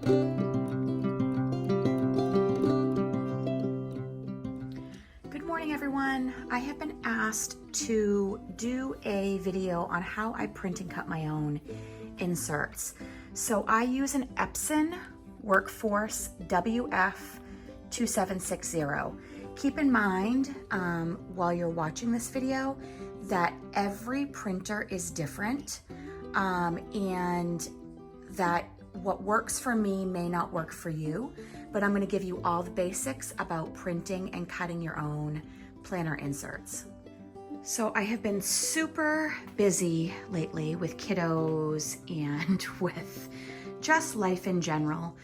Good morning, everyone. I have been asked to do a video on how I print and cut my own inserts. So I use an Epson Workforce WF2760. Keep in mind while you're watching this video that every printer is different and that what works for me may not work for you, but I'm gonna give you all the basics about printing and cutting your own planner inserts. So I have been super busy lately with kiddos and with just life in general.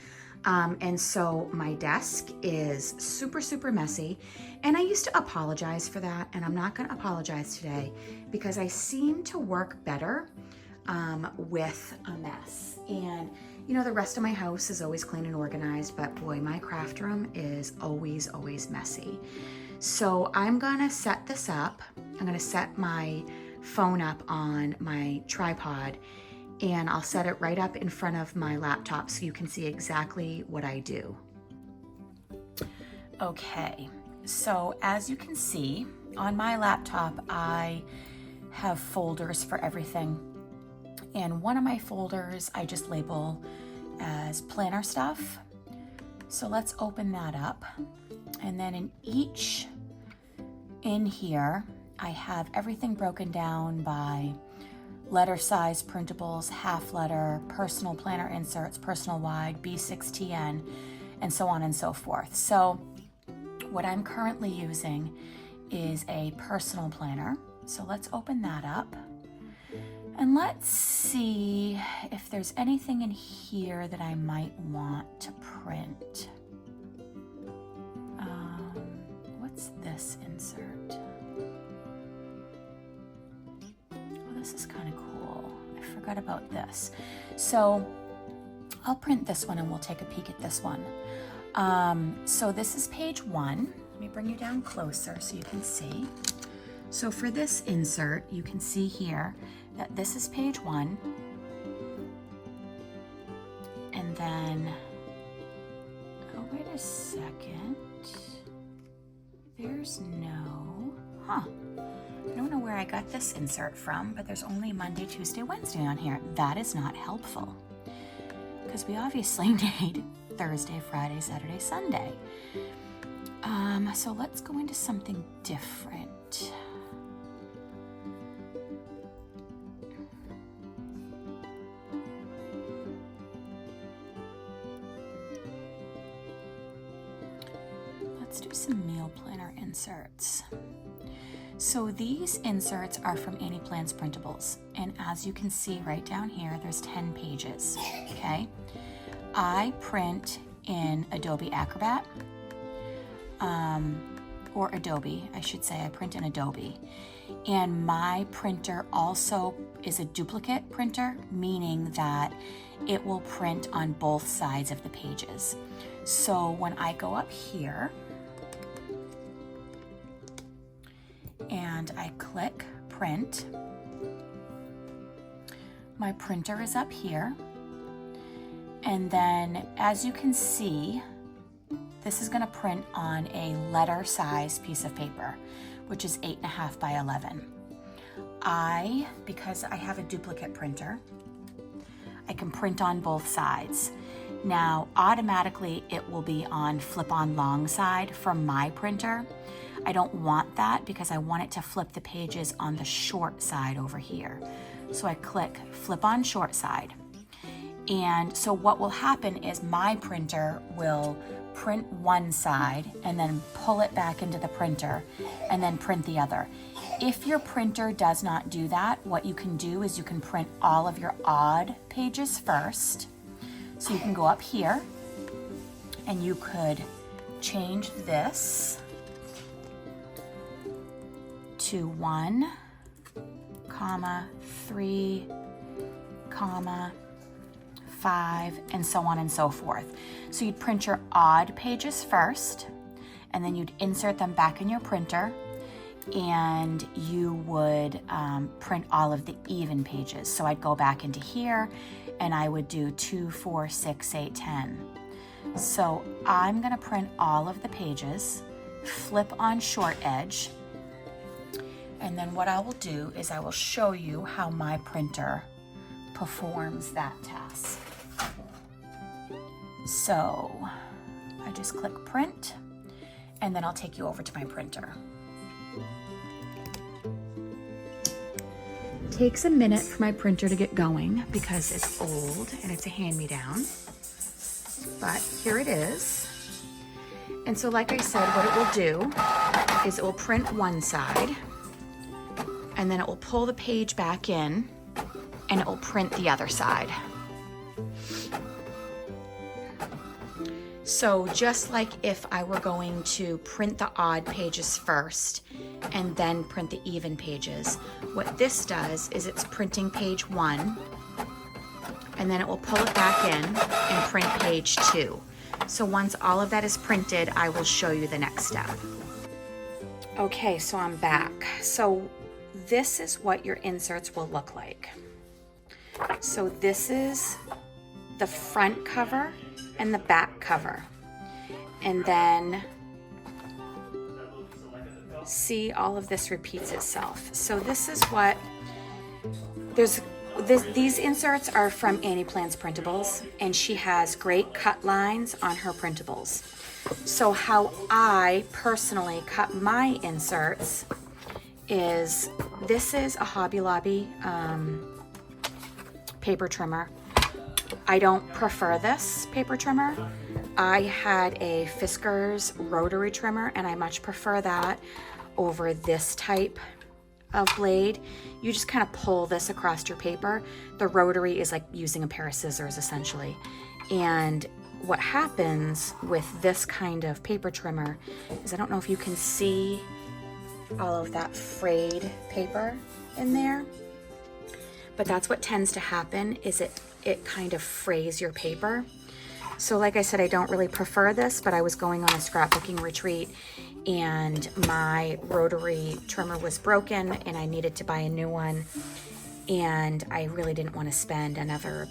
And so my desk is super messy, and I used to apologize for that, and I'm not gonna apologize today because I seem to work better with a mess. And you know, the rest of my house is always clean and organized, but boy, my craft room is always messy. So I'm gonna set this up. I'm gonna set my phone up on my tripod, and I'll set it right up in front of my laptop so you can see exactly what I do. Okay, so as you can see on my laptop, I have folders for everything. And one of my folders I just label as planner stuff. So let's open that up. And then in here, I have everything broken down by letter size printables, half letter, personal planner inserts, personal wide, B6TN, and so on and so forth. So what I'm currently using is a personal planner. So let's open that up. And let's see if there's anything in here that I might want to print. What's this insert? Oh, this is kind of cool. I forgot about this. So I'll print this one and we'll take a peek at this one. So this is page 1. Let me bring you down closer so you can see. So for this insert, you can see here that this is page 1. And then, oh, wait a second. There's no, I don't know where I got this insert from, but there's only Monday, Tuesday, Wednesday on here. That is not helpful because we obviously need Thursday, Friday, Saturday, Sunday. So let's go into something different. Let's do some meal planner inserts. So these inserts are from Annie Plans Printables. And as you can see right down here, there's 10 pages, okay? I print in Adobe Acrobat, or Adobe, I should say. I print in Adobe. And my printer also is a duplicate printer, meaning that it will print on both sides of the pages. So when I go up here, and I click print, my printer is up here. And then as you can see, this is gonna print on a letter size piece of paper, which is 8.5 by 11. Because I have a duplicate printer, I can print on both sides. Now, automatically it will be on flip-on long side from my printer. I don't want that because I want it to flip the pages on the short side over here. So I click flip on short side. And so what will happen is my printer will print one side and then pull it back into the printer and then print the other. If your printer does not do that, what you can do is you can print all of your odd pages first. So you can go up here and you could change this to 1, 3, 5, and so on and so forth. So you'd print your odd pages first, and then you'd insert them back in your printer, and you would print all of the even pages. So I'd go back into here and I would do 2, 4, 6, 8, 10. So I'm gonna print all of the pages, flip on short edge, and then what I will do is I will show you how my printer performs that task. So I just click print, and then I'll take you over to my printer. It takes a minute for my printer to get going because it's old and it's a hand-me-down, but here it is. And so like I said, what it will do is it will print one side, and then it will pull the page back in, and it will print the other side. So just like if I were going to print the odd pages first and then print the even pages, what this does is it's printing page 1, and then it will pull it back in and print page 2. So once all of that is printed, I will show you the next step. Okay, so I'm back. So this is what your inserts will look like. So this is the front cover and the back cover. And then see, all of this repeats itself. So this is what, these inserts are from Annie Plans Printables, and she has great cut lines on her printables. So how I personally cut my inserts is, this is a Hobby Lobby paper trimmer. I don't prefer this paper trimmer. I had a Fiskars rotary trimmer, and I much prefer that over this type of blade. You just kind of pull this across your paper. The rotary is like using a pair of scissors essentially. And what happens with this kind of paper trimmer is, I don't know if you can see all of that frayed paper in there, but that's what tends to happen, is it kind of frays your paper. So like I said, I don't really prefer this, but I was going on a scrapbooking retreat and my rotary trimmer was broken and I needed to buy a new one, and I really didn't want to spend another,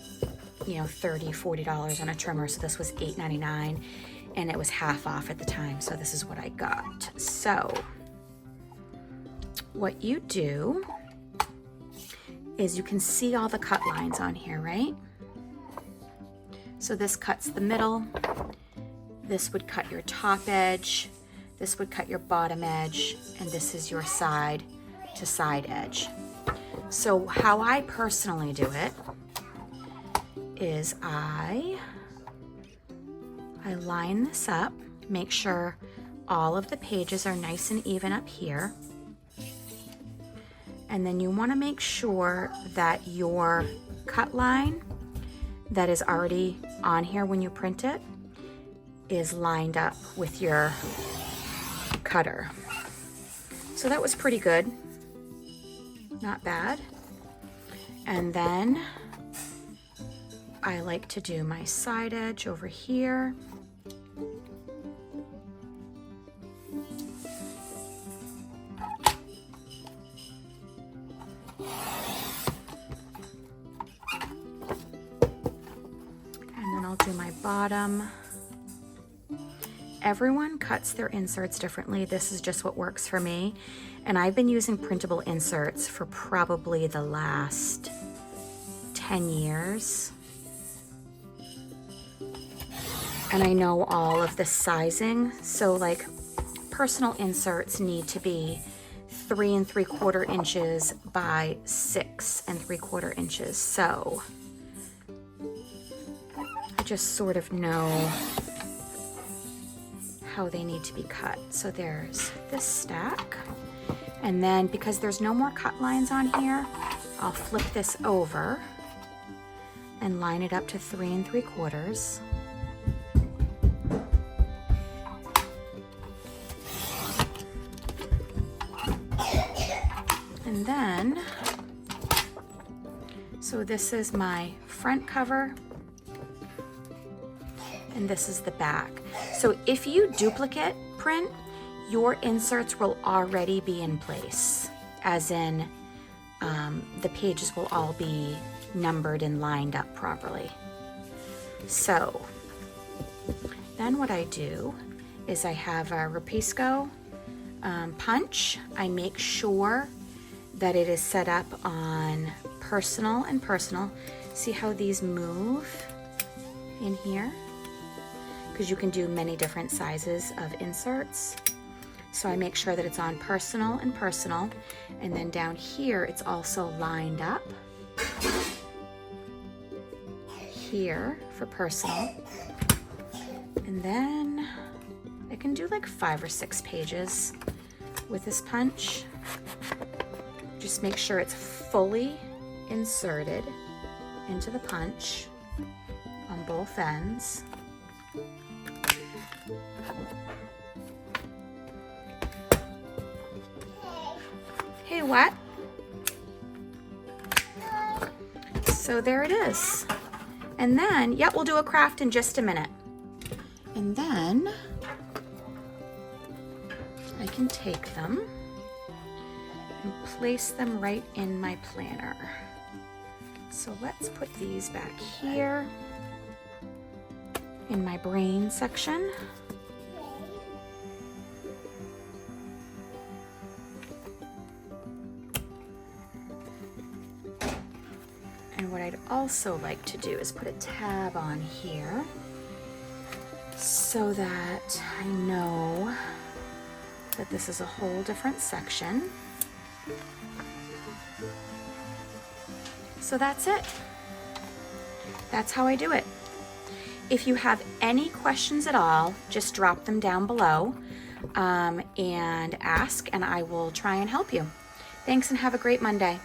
$30, $40 on a trimmer. So this was $8.99 and it was half off at the time. So this is what I got. So what you do is, you can see all the cut lines on here, right? So this cuts the middle, this would cut your top edge, this would cut your bottom edge, and this is your side to side edge. So how I personally do it is I line this up, make sure all of the pages are nice and even up here. And then you want to make sure that your cut line that is already on here when you print it is lined up with your cutter. So that was pretty good, not bad. And then I like to do my side edge over here. I'll do my bottom. Everyone cuts their inserts differently. This is just what works for me. And I've been using printable inserts for probably the last 10 years. And I know all of the sizing. So like, personal inserts need to be 3 3/4 inches by 6 3/4 inches. So I just sort of know how they need to be cut. So there's this stack, and then because there's no more cut lines on here, I'll flip this over and line it up to 3 3/4. And then, so this is my front cover, and this is the back. So if you duplicate print, your inserts will already be in place, as in the pages will all be numbered and lined up properly. So then what I do is I have a Rapisco punch. I make sure that it is set up on personal and personal. See how these move in here? Because you can do many different sizes of inserts. So I make sure that it's on personal and personal. And then down here, it's also lined up. Here for personal. And then I can do like 5 or 6 pages with this punch. Just make sure it's fully inserted into the punch on both ends. Hey, what? So there it is. And then, yeah, we'll do a craft in just a minute. And then I can take them and place them right in my planner. So let's put these back here in my brain section. And what I'd also like to do is put a tab on here so that I know that this is a whole different section. So that's it. That's how I do it. If you have any questions at all, just drop them down below and ask, and I will try and help you. Thanks and have a great Monday.